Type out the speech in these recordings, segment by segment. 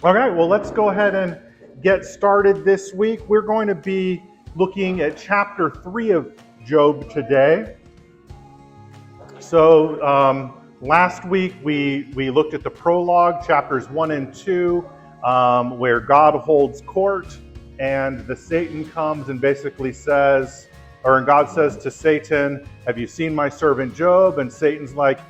All right, well, let's go ahead and get started this week. We're going to be looking at chapter 3 of Job today. So, last week we looked at the prologue, chapters 1 and 2, where God holds court and the Satan comes and basically says, or God says to Satan, "Have you seen my servant Job?" And Satan's like,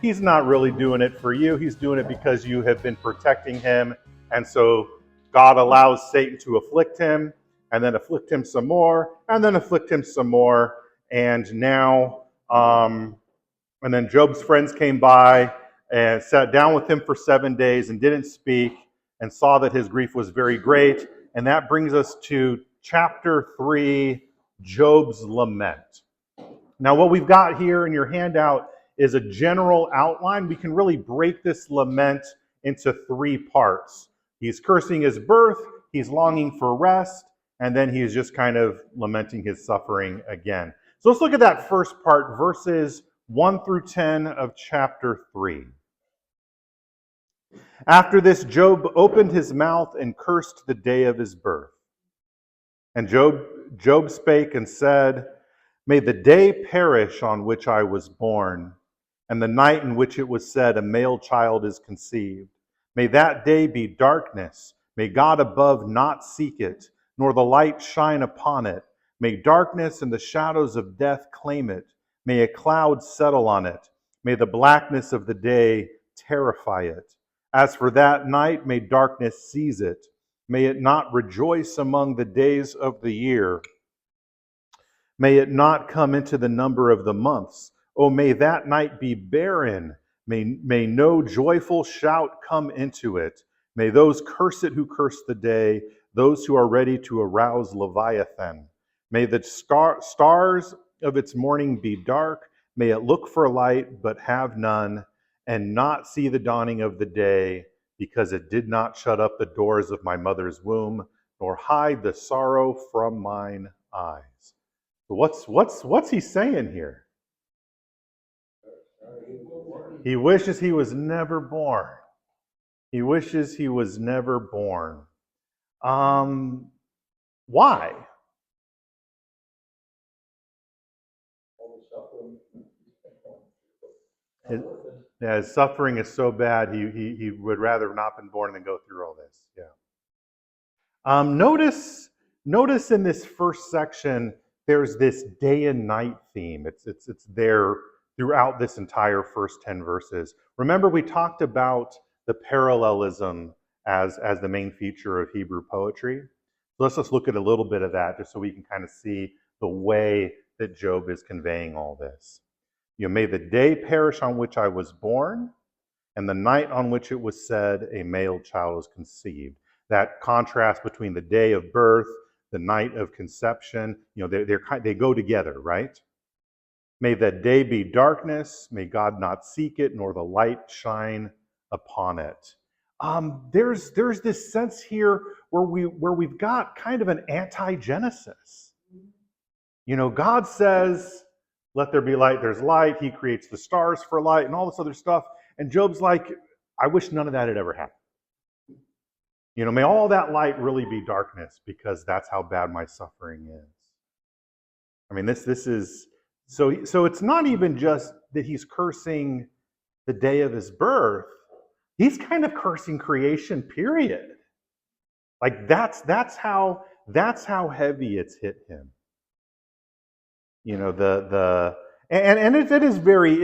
he's not really doing it for you. He's doing it because you have been protecting him. And so God allows Satan to afflict him, and then afflict him some more, and then afflict him some more. And now, and then Job's friends came by and sat down with him for 7 days and didn't speak and saw that his grief was very great. And that brings us to chapter 3, Job's Lament. Now, what we've got here in your handout is a general outline. We can really break this lament into 3 parts. He's cursing his birth, he's longing for rest, and then he's just kind of lamenting his suffering again. So let's look at that first part, verses 1 through 10 of chapter 3. After this, Job opened his mouth and cursed the day of his birth. And Job spake and said, "May the day perish on which I was born, and the night in which it was said, a male child is conceived. May that day be darkness. May God above not seek it, nor the light shine upon it. May darkness and the shadows of death claim it. May a cloud settle on it. May the blackness of the day terrify it. As for that night, may darkness seize it. May it not rejoice among the days of the year. May it not come into the number of the months. Oh, may that night be barren. May no joyful shout come into it. May those curse it who curse the day, those who are ready to arouse Leviathan. May the stars of its morning be dark. May it look for light, but have none, and not see the dawning of the day, because it did not shut up the doors of my mother's womb, nor hide the sorrow from mine eyes." So what's he saying here? He wishes he was never born. He wishes he was never born. Why? His suffering is so bad, he would rather have not been born than go through all this. Yeah. Notice in this first section, there's this day and night theme. It's there throughout this entire first 10 verses. Remember, we talked about the parallelism as the main feature of Hebrew poetry. So let's just look at a little bit of that just so we can kind of see the way that Job is conveying all this. May the day perish on which I was born, and the night on which it was said, a male child was conceived. That contrast between the day of birth, the night of conception, they go together, right? May that day be darkness, may God not seek it, nor the light shine upon it. There's this sense here where we've got kind of an anti-Genesis. God says, "Let there be light," there's light. He creates the stars for light and all this other stuff. And Job's like, "I wish none of that had ever happened. May all that light really be darkness, because that's how bad my suffering is." I mean, this is so it's not even just that he's cursing the day of his birth. He's kind of cursing creation, period. Like that's how heavy it's hit him. It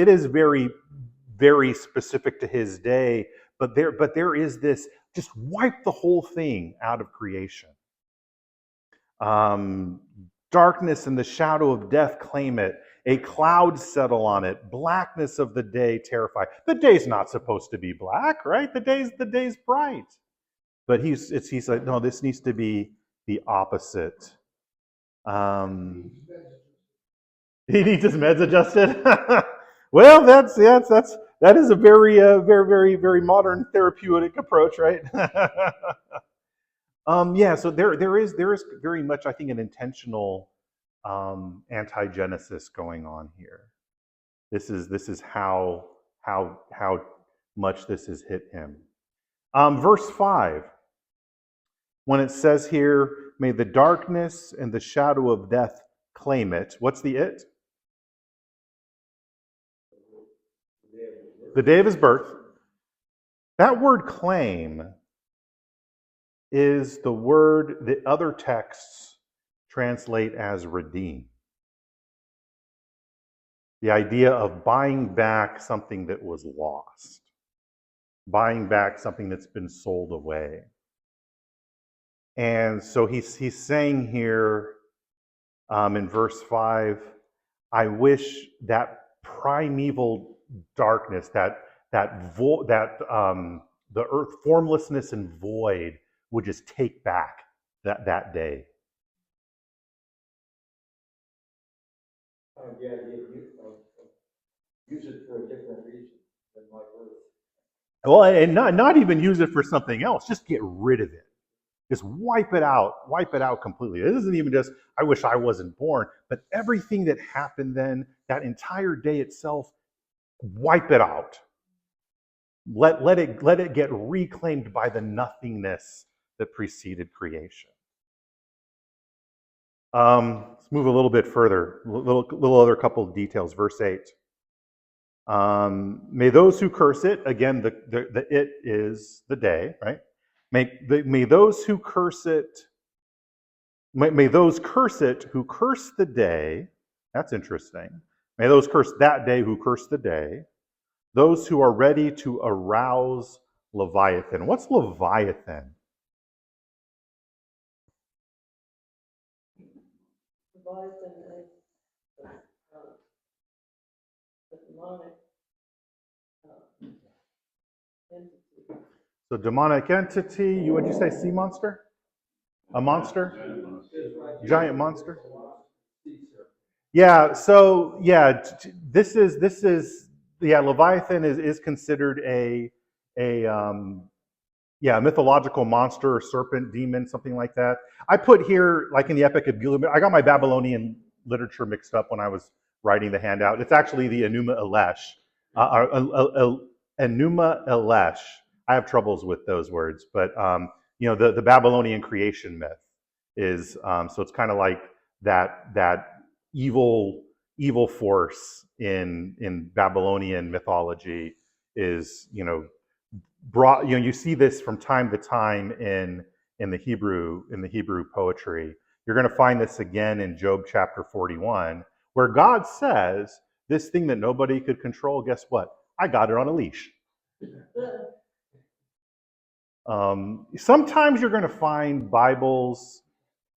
is very, very specific to his day, but there is this, just wipe the whole thing out of creation. Darkness and the shadow of death claim it. A cloud settle on it. Blackness of the day terrify. The day's not supposed to be black, right? The day's bright. But he's like, no, this needs to be the opposite. He needs his meds adjusted. Well, that is a very, very, very modern therapeutic approach, right? So there is very much, I think, an intentional anti-Genesis going on here. This is how much this has hit him. Verse 5, when it says here, may the darkness and the shadow of death claim it. What's the it? The day of his birth. That word claim is the word that other texts translate as redeem. The idea of buying back something that was lost, buying back something that's been sold away. And so he's saying here in verse 5, I wish that primeval darkness, the earth formlessness and void would just take back that day. The idea of use it for a different reason than my birth. Well, and not even use it for something else. Just get rid of it. Just wipe it out completely. This isn't even just, I wish I wasn't born, but everything that happened then, that entire day itself, wipe it out. Let it get reclaimed by the nothingness that preceded creation. Let's move a little bit further. Little other couple of details. Verse 8. May those who curse it, again, the it is the day, right? May those who curse it, may those curse it who curse the day. That's interesting. May those curse that day who curse the day. Those who are ready to arouse Leviathan. What's Leviathan? Leviathan is the demonic entity. So demonic entity. What'd you say? Sea monster? A monster? Giant monster? Yeah. So yeah, this is Leviathan is considered a mythological monster or serpent, demon, something like that. I put here, like in the Epic of Gilgamesh, I got my Babylonian literature mixed up when I was writing the handout. It's actually the Enuma Elish. Enuma Elish. I have troubles with those words, but the Babylonian creation myth is so it's kind of like that evil force in Babylonian mythology is brought. You see this from time to time in the Hebrew poetry. You're going to find this again in Job chapter 41, where God says, "This thing that nobody could control, guess what? I got it on a leash." Sometimes you're going to find Bibles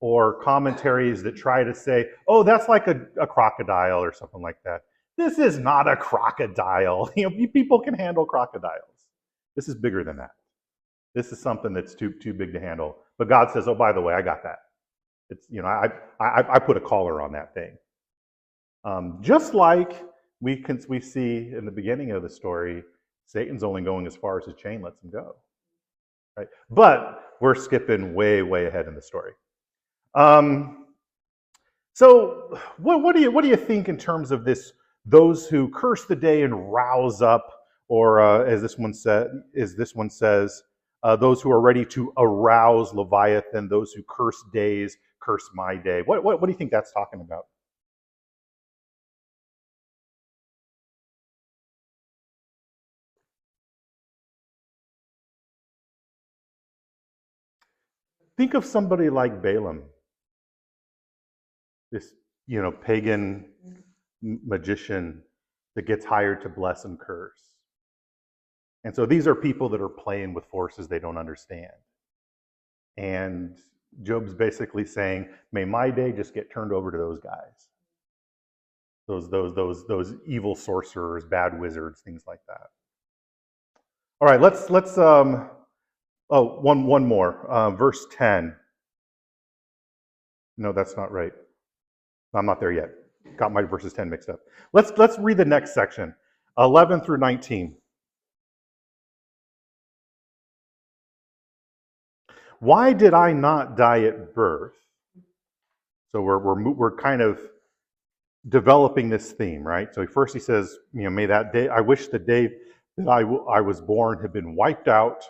or commentaries that try to say, "Oh, that's like a crocodile or something like that." This is not a crocodile. People can handle crocodiles. This is bigger than that. This is something that's too big to handle. But God says, "Oh, by the way, I got that. It's I put a collar on that thing." Just like we see in the beginning of the story, Satan's only going as far as his chain lets him go. Right? But we're skipping way ahead in the story. So what do you think in terms of this? Those who curse the day and rouse up, or as this one says, those who are ready to arouse Leviathan, those who curse days, curse my day. What do you think that's talking about? Think of somebody like Balaam, this pagan magician that gets hired to bless and curse. And so these are people that are playing with forces they don't understand. And Job's basically saying, may my day just get turned over to those guys. Those evil sorcerers, bad wizards, things like that. All right, let's one more. Verse 10. No, that's not right. I'm not there yet. Got my verses 10 mixed up. Let's read the next section, 11 through 19. Why did I not die at birth? So we're kind of developing this theme, right? So first he says, may that day, I wish the day that I was born had been wiped out.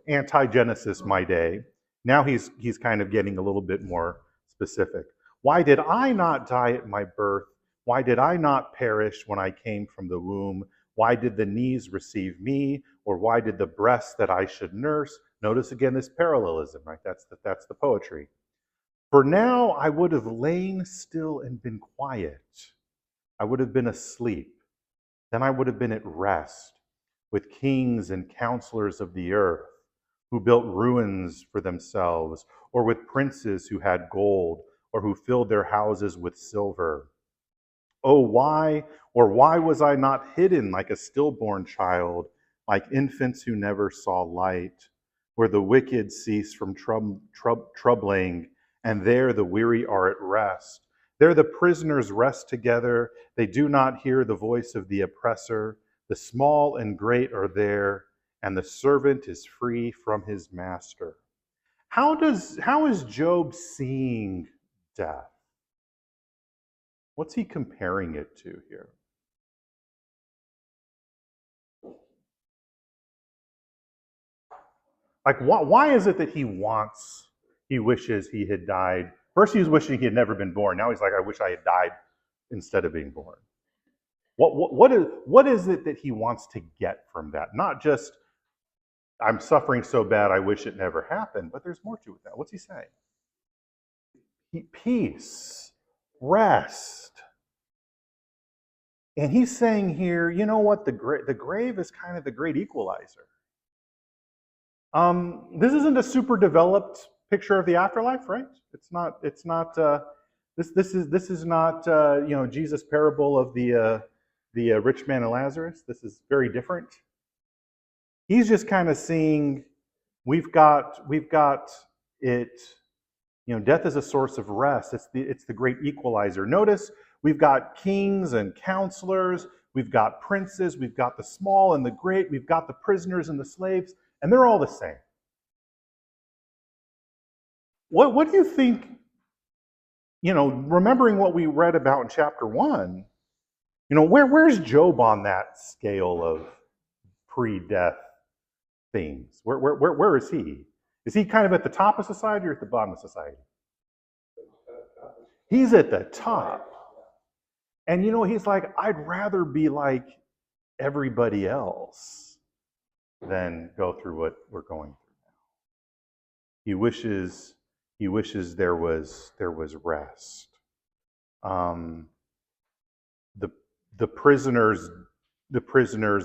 anti-Genesis my day. Now he's kind of getting a little bit more specific. Why did I not die at my birth? Why did I not perish when I came from the womb? Why did the knees receive me? Or why did the breasts that I should nurse? Notice again this parallelism, right? That's the poetry. For now I would have lain still and been quiet. I would have been asleep. Then I would have been at rest with kings and counselors of the earth who built ruins for themselves, or with princes who had gold, or who filled their houses with silver. Oh, why was I not hidden like a stillborn child, like infants who never saw light, where the wicked cease from troubling, and there the weary are at rest? There the prisoners rest together. They do not hear the voice of the oppressor. The small and great are there, and the servant is free from his master. How is Job seeing death? What's he comparing it to here? Like, why is it that he wishes he had died? First, he was wishing he had never been born. Now he's like, I wish I had died instead of being born. What is it that he wants to get from that? Not just, I'm suffering so bad, I wish it never happened, but there's more to it now. What's he saying? Peace, rest. And he's saying here, you know what? The grave is kind of the great equalizer. This isn't a super developed picture of the afterlife, right? It's not. This is not Jesus' parable of the rich man and Lazarus. This is very different. He's just kind of seeing we've got it. Death is a source of rest. It's the great equalizer. Notice we've got kings and counselors. We've got princes. We've got the small and the great. We've got the prisoners and the slaves. And they're all the same. What do you think, remembering what we read about in chapter 1, where's Job on that scale of pre-death things? Where is he? Is he kind of at the top of society or at the bottom of society? He's at the top. And he's like, I'd rather be like everybody else than go through what we're going through now. He wishes there was rest. The prisoners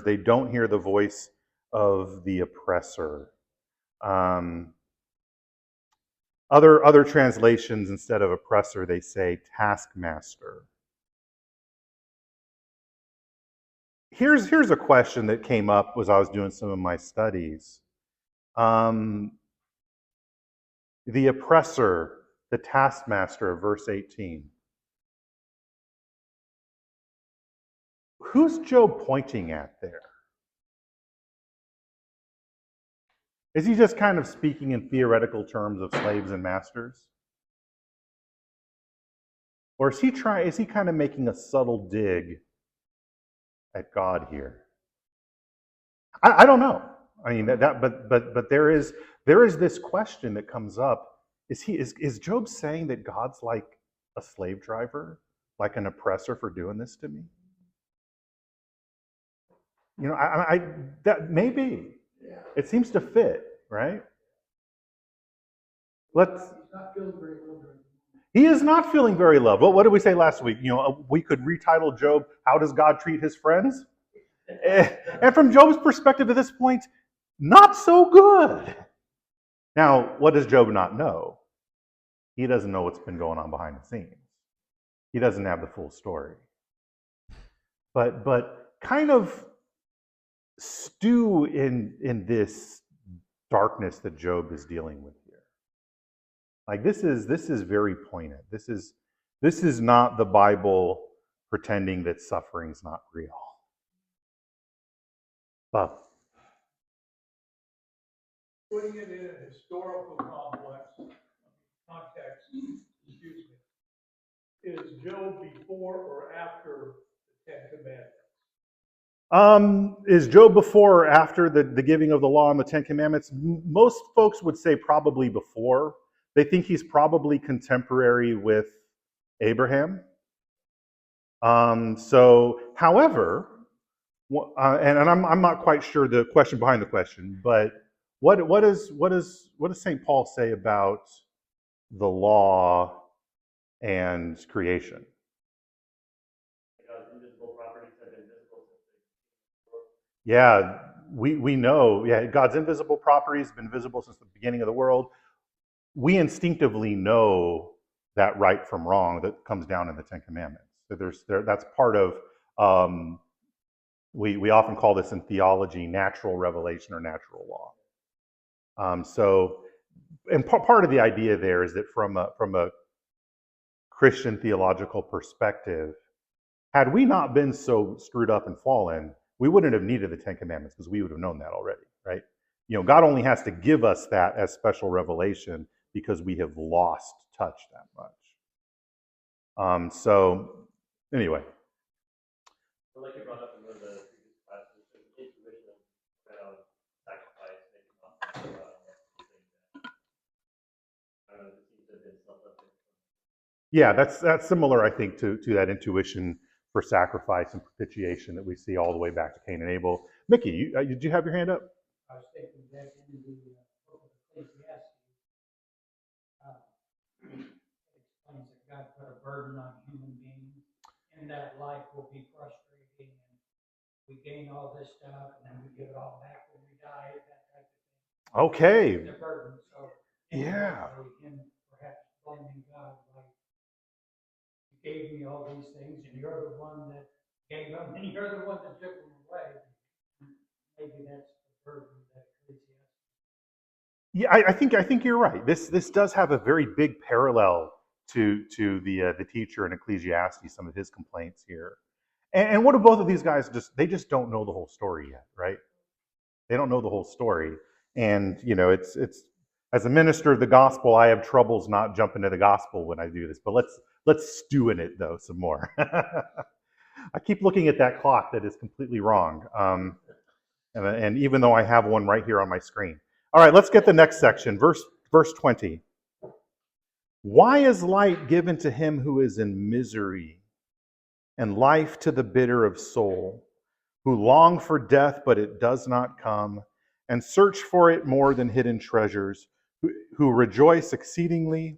they don't hear the voice of the oppressor. Other translations, instead of oppressor, they say taskmaster. Here's a question that came up as I was doing some of my studies. The oppressor, the taskmaster of verse 18. Who's Job pointing at there? Is he just kind of speaking in theoretical terms of slaves and masters? Or is he kind of making a subtle dig at God here? I don't know. I mean but there is this question that comes up. Is Job saying that God's like a slave driver, like an oppressor for doing this to me? That may be. It seems to fit, right? He is not feeling very loved. What did we say last week? We could retitle Job, How Does God Treat His Friends? And from Job's perspective at this point, not so good. Now, what does Job not know? He doesn't know what's been going on behind the scenes. He doesn't have the full story. But kind of stew in this darkness that Job is dealing with here. Like this is very poignant. This is not the Bible pretending that suffering's not real. But putting it in a historical context, excuse me, is Job before or after the Ten Commandments? Is Job before or after the giving of the law and the Ten Commandments? Most folks would say probably before. They think he's probably contemporary with Abraham. However, and I'm not quite sure the question behind the question, but what does St. Paul say about the law and creation? Yeah, we know. Yeah, God's invisible properties have been visible since the beginning of the world. We instinctively know that right from wrong that comes down in the Ten Commandments. So that's part of. We often call this in theology natural revelation or natural law. And part of the idea there is that from a Christian theological perspective, had we not been so screwed up and fallen, we wouldn't have needed the Ten Commandments because we would have known that already, right? God only has to give us that as special revelation because we have lost touch that much. Anyway. So like you brought up in one of the previous classes, there's an intuition around sacrifice, making offerings to God, and things like that. I don't know if it seems to have been self-evident. Yeah, that's similar, I think, to that intuition for sacrifice and propitiation that we see all the way back to Cain and Abel. Mickey, did you have your hand up? I was thinking back into the book of Ecclesiastes. It explains that God put a burden on human beings, and that life will be frustrating, and we gain all this stuff, and then we give it all back when we die, that type of thing. Okay. The burden. So, yeah. Him perhaps blaming God, like, you gave me all these things, and you're the one that gave them, and you're the one that took them away. Maybe that's the burden that Ecclesiastes. Yeah, I think you're right. This does have a very big parallel to the teacher in Ecclesiastes, some of his complaints here. And what do both of these guys they just don't know the whole story yet, right? They don't know the whole story. And it's as a minister of the gospel, I have troubles not jumping to the gospel when I do this. But let's stew in it though some more. I keep looking at that clock that is completely wrong. And even though I have one right here on my screen. All right, let's get the next section, verse 20. Why is light given to him who is in misery, and life to the bitter of soul, who long for death, but it does not come, and search for it more than hidden treasures, who rejoice exceedingly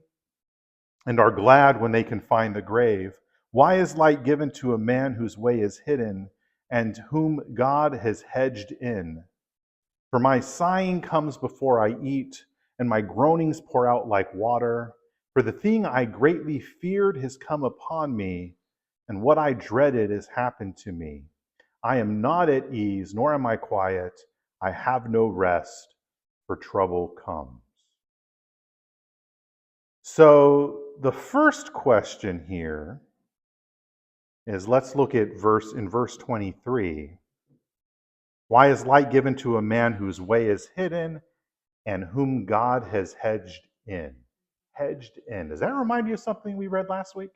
and are glad when they can find the grave? Why is light given to a man whose way is hidden, and whom God has hedged in? For my sighing comes before I eat, and my groanings pour out like water. For the thing I greatly feared has come upon me, and what I dreaded has happened to me. I am not at ease, nor am I quiet. I have no rest, for trouble comes. So the first question here is, let's look at verse 23. Why is light given to a man whose way is hidden and whom God has hedged in? Hedged in. Does that remind you of something we read last week?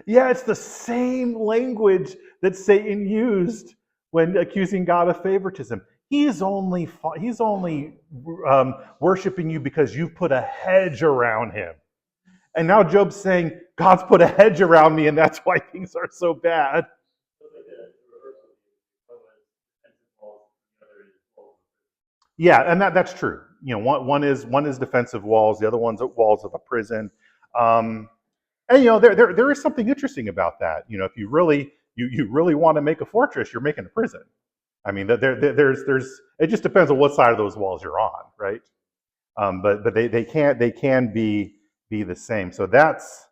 Yeah, it's the same language that Satan used when accusing God of favoritism. He's only worshiping you because you've put a hedge around him. And now Job's saying, God's put a hedge around me, and that's why things are so bad. Yeah, and that's true. One is defensive walls, the other one's walls of a prison. And there is something interesting about that. If you really want to make a fortress, you're making a prison. I mean, there's it just depends on what side of those walls you're on, right? But they can be the same. So that's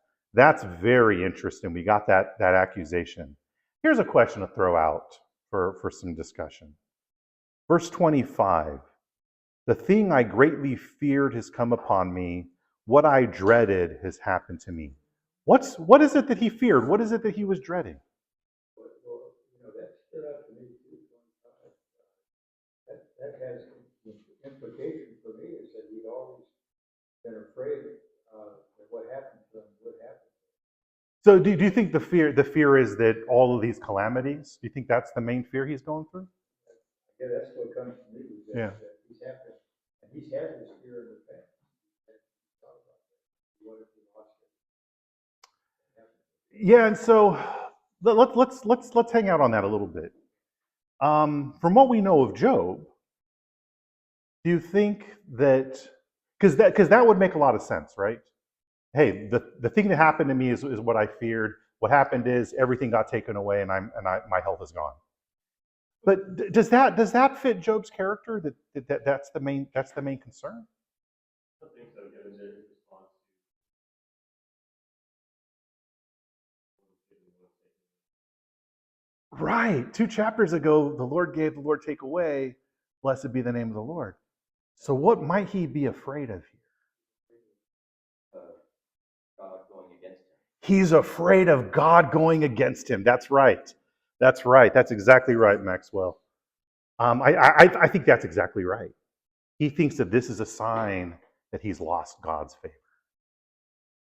very interesting. We got that accusation. Here's a question to throw out for some discussion. Verse 25. The thing I greatly feared has come upon me. What I dreaded has happened to me. What is it that he feared? What is it that he was dreading? Well, that stood out to me too. That has implication for me is that he'd always been afraid that what happened to him So do you think the fear is that all of these calamities? Do you think that's the main fear he's going through? Yeah, that's what comes to me, is that, Yeah. that he's having, and he's had this fear in the past. What if he lost it? Yeah, and so let's hang out on that a little bit. From what we know of Job, do you think that because that would make a lot of sense, right? Hey, the thing that happened to me is what I feared. What happened is everything got taken away, and my health is gone. But does that fit Job's character? That's the main concern. I don't think so, given his response to Right. 2 chapters ago, the Lord gave, the Lord take away. Blessed be the name of the Lord. So what might he be afraid of here? God going against him. He's afraid of God going against him. That's right. That's right. That's exactly right, Maxwell. I think that's exactly right. He thinks that this is a sign that he's lost God's favor,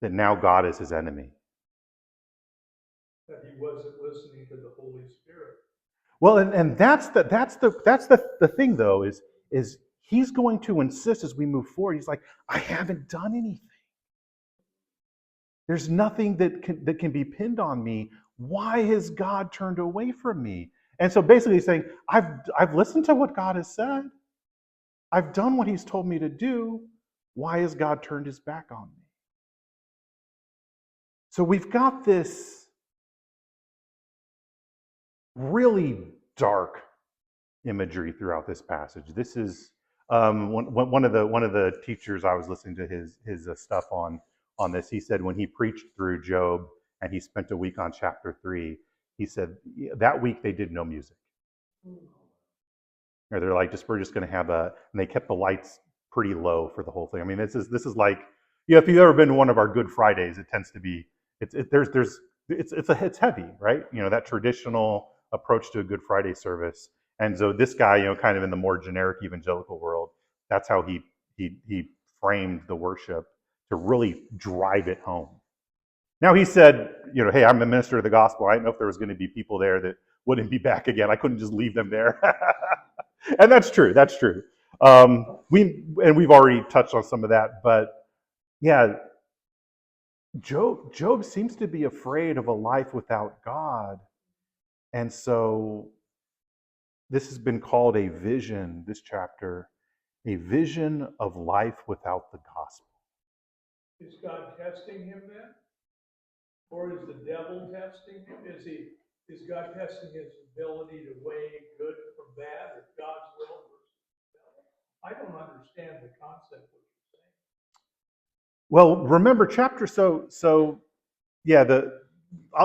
that now God is his enemy. That he wasn't listening to the Holy Spirit. Well, and that's the thing though, is he's going to insist as we move forward. He's like, I haven't done anything. There's nothing that can be pinned on me. Why has God turned away from me? And so basically he's saying, I've listened to what God has said. I've done what he's told me to do. Why has God turned his back on me? So we've got this really dark imagery throughout this passage. This is one of the teachers I was listening to his stuff on this. He said when he preached through Job and he spent a week on chapter 3, he said that week they did no music. Or they're like, we're just going to have and they kept the lights pretty low for the whole thing. I mean, this is like, if you've ever been to one of our Good Fridays, it tends to be it's heavy, right? That traditional approach to a Good Friday service. And so this guy, kind of in the more generic evangelical world, that's how he framed the worship to really drive it home. Now he said, hey, I'm a minister of the gospel. I didn't know if there was going to be people there that wouldn't be back again. I couldn't just leave them there. And that's true. That's true. We've already touched on some of that, but yeah, Job seems to be afraid of a life without God, and so this has been called a vision. This chapter, a vision of life without the gospel. Is God testing him then? Or is the devil testing him? Is God testing his ability to weigh good from bad, or God's will versus devil? I don't understand the concept what you're saying. Well, remember chapter yeah.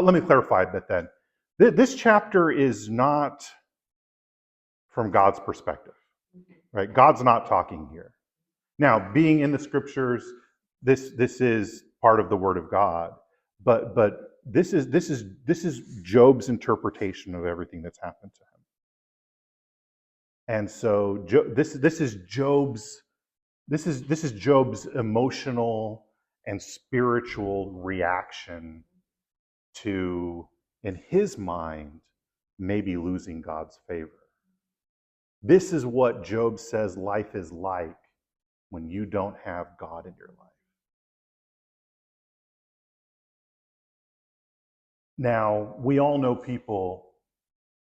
Let me clarify a bit then. This chapter is not from God's perspective, right? God's not talking here. Now, being in the scriptures, this is part of the Word of God, but this is Job's interpretation of everything that's happened to him. And so this is Job's emotional and spiritual reaction to, in his mind, maybe losing God's favor. This is what Job says life is like when you don't have God in your life. Now, we all know people,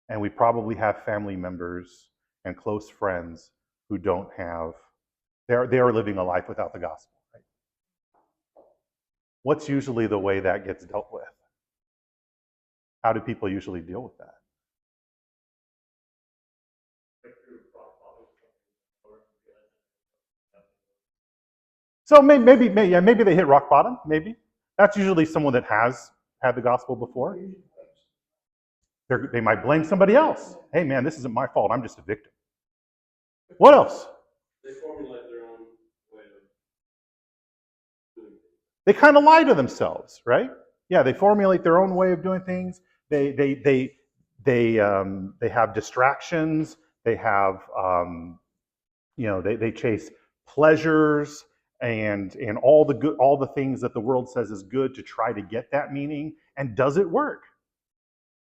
and we probably have family members and close friends who don't have, they are living a life without the gospel, right? What's usually the way that gets dealt with? How do people usually deal with that? So maybe they hit rock bottom. Maybe that's usually someone that has had the gospel before. They might blame somebody else. Hey, man, this isn't my fault. I'm just a victim. What else? They formulate their own way of doing things. They kind of lie to themselves, right? Yeah, they formulate their own way of doing things. They have distractions. They have they chase pleasures, and all the things that the world says is good to try to get that meaning. And does it work?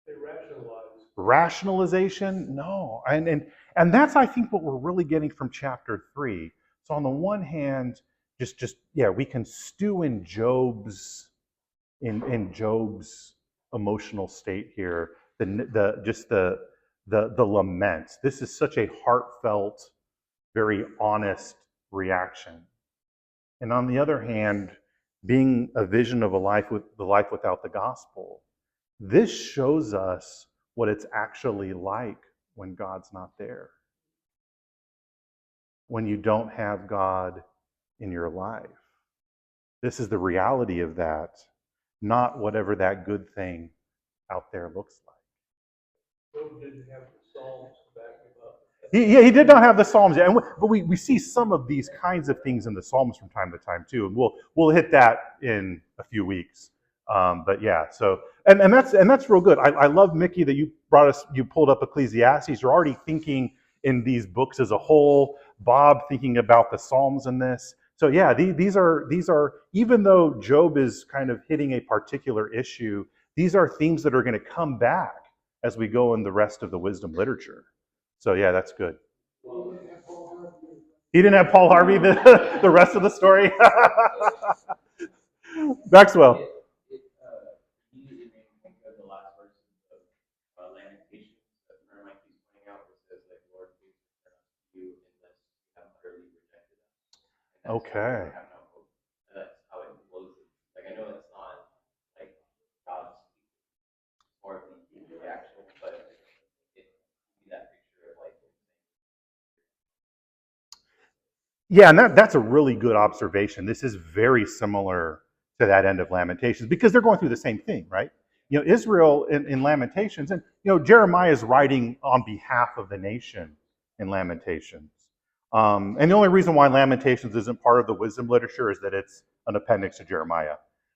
They rationalize. Rationalization? No. And that's, I think, what we're really getting from chapter 3. So on the one hand, just yeah, we can stew in Job's emotional state here. The laments. This is such a heartfelt, very honest reaction. And on the other hand, being a vision of the life without the gospel, this shows us what it's actually like when God's not there. When you don't have God in your life. This is the reality of that, not whatever that good thing out there looks like. Job didn't have the Psalms to back him up. He did not have the Psalms yet, but we see some of these kinds of things in the Psalms from time to time too, and we'll hit that in a few weeks. But yeah, so and that's real good. I love, Mickey, that you pulled up Ecclesiastes. You're already thinking in these books as a whole. Bob thinking about the Psalms in this. So yeah, these are even though Job is kind of hitting a particular issue, these are themes that are going to come back as we go in the rest of the wisdom literature. So yeah, that's good. He didn't have Paul Harvey the rest of the story. Maxwell. You made me think of the last verses of Lamentations that Jeremiah keeps pointing out, where it says, like, Lord, please return unto you unless you have utterly rejected us. And Okay. I have no hope. And that's how it closes. Like, I know it's not like God speaking, more of the reaction, but it that picture of like. Yeah, and that's a really good observation. This is very similar to that end of Lamentations because they're going through the same thing, right? You know, Israel in Lamentations, and you know, Jeremiah is writing on behalf of the nation in Lamentations. And the only reason why Lamentations isn't part of the wisdom literature is that it's an appendix to Jeremiah.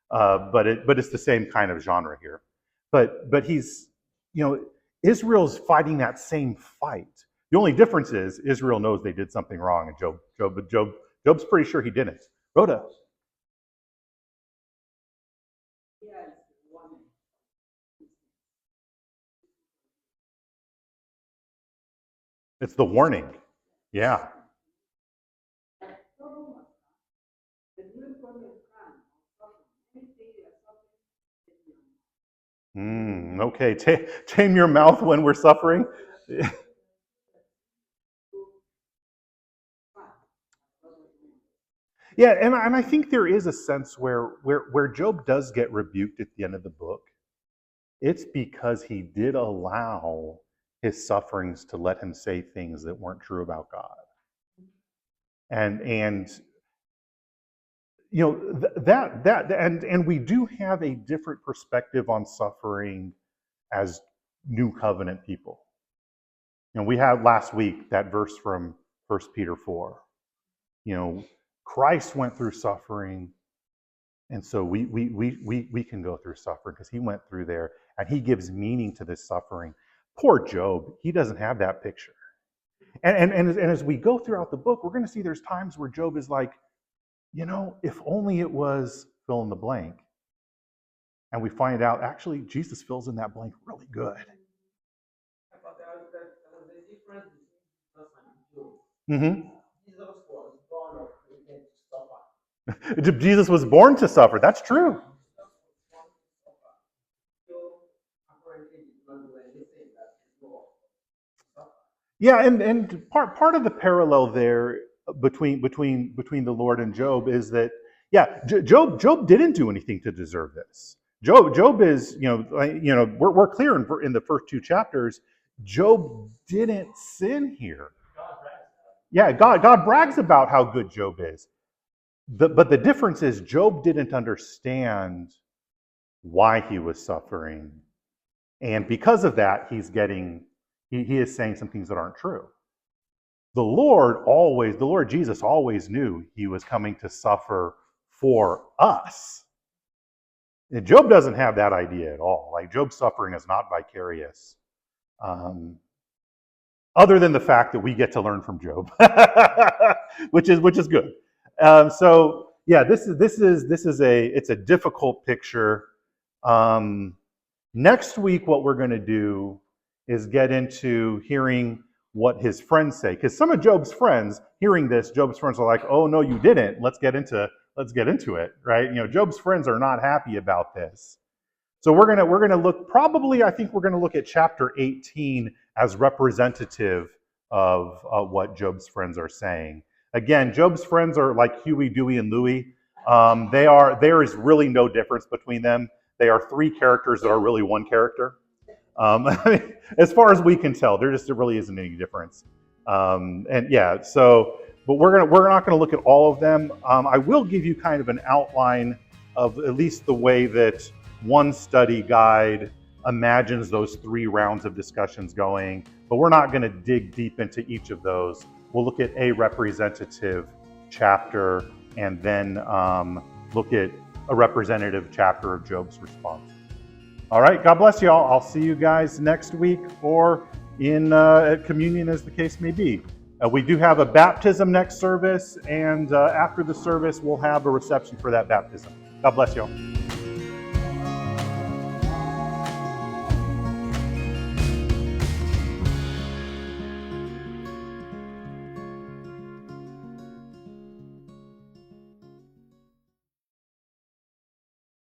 But it's the same kind of genre here. But he's, you know, Israel's fighting that same fight. The only difference is Israel knows they did something wrong, and Job's pretty sure he didn't. Rhoda. Yes, one. It's the warning. Yeah. Okay. Tame your mouth when we're suffering. Yeah, and I think there is a sense where Job does get rebuked at the end of the book. It's because he did allow his sufferings to let him say things that weren't true about God. And you know and we do have a different perspective on suffering as new covenant people. You know, we had last week that verse from 1 Peter 4. You know, Christ went through suffering, and so we can go through suffering because he went through there, and he gives meaning to this suffering. Poor Job, he doesn't have that picture. And as we go throughout the book, we're going to see there's times where Job is like, you know, if only it was fill in the blank. And we find out actually Jesus fills in that blank really good. But there was a difference between Jesus and Job. Mm-hmm. Jesus was born or created to suffer. Jesus was born to suffer. That's true. Jesus was born to suffer. Job apparently did not do anything that is wrong. Yeah, and part of the parallel there between the Lord and Job is that Job didn't do anything to deserve this. Job is, we're clear in the first two chapters, Job didn't sin here. Yeah, God brags about how good Job is. But the difference is Job didn't understand why he was suffering. And because of that, he is saying some things that aren't true. The Lord Jesus always knew he was coming to suffer for us. And Job doesn't have that idea at all. Like, Job's suffering is not vicarious. Other than the fact that we get to learn from Job, which is good. So yeah, this is a difficult picture. Next week, what we're going to do is get into hearing what his friends say, because some of Job's friends, hearing this, Job's friends are like, "Oh no, you didn't. Let's get into it, right?" Job's friends are not happy about this. So we're gonna look, probably, I think we're gonna look at chapter 18 as representative of what Job's friends are saying. Again, Job's friends are like Huey, Dewey, and Louie. There is really no difference between them. They are three characters that are really one character. As far as we can tell, there really isn't any difference. And yeah, so, but we're not gonna look at all of them. I will give you kind of an outline of at least the way that one study guide imagines those 3 rounds of discussions going, but we're not going to dig deep into each of those. We'll look at a representative chapter and then look at a representative chapter of Job's response. All right, God bless you all. I'll see you guys next week or in at communion, as the case may be. We do have a baptism next service, and after the service, we'll have a reception for that baptism. God bless you all.